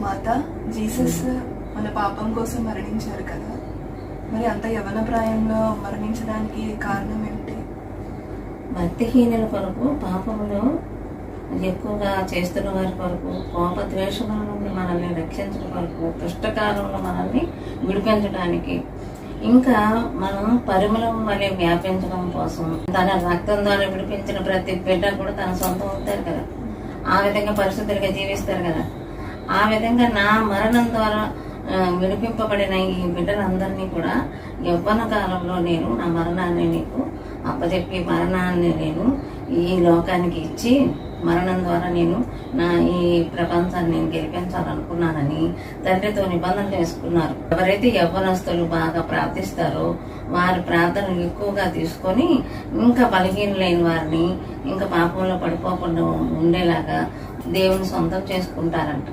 మాత, Jesus మన పాపం కోసం మరణించారు కదా, మరి అంత యవన ప్రాయంలో మరణించడానికి కారణం ఏమిటి? భక్తిహీనుల కొరకు, పాపములు ఎక్కువగా చేస్తున్న వారి కొరకు, కోప ద్వేషముల నుండి మనల్ని రక్షించడం కొరకు, దుష్టకాలంలో మనల్ని విడిపించడానికి, ఇంకా మనం పరిమళం వలె వ్యాపించడం కోసం, తన రక్తం ద్వారా విడిపించిన ప్రతి బిడ్డ కూడా తన సొంతం అవుతారు కదా, ఆ విధంగా పరిశుద్ధులుగా జీవిస్తారు కదా. ఆ విధంగా నా మరణం ద్వారా విడిపింపబడిన ఈ బిడ్డలందరినీ కూడా యవ్వన కాలంలో నేను నా మరణాన్ని నీకు అప్పచెప్పి, మరణాన్ని నేను ఈ లోకానికి ఇచ్చి, మరణం ద్వారా నేను నా ఈ ప్రపంచాన్ని నేను గెలిపించాలనుకున్నానని తండ్రితో నిబంధన చేసుకున్నారు. ఎవరైతే యవ్వనస్తులు బాగా ప్రార్థిస్తారో వారి ప్రార్థనలు ఎక్కువగా తీసుకొని ఇంకా బలహీనలైన వారిని ఇంకా పాపంలో పడిపోకుండా ఉండేలాగా దేవుని సొంతం చేసుకుంటారంట.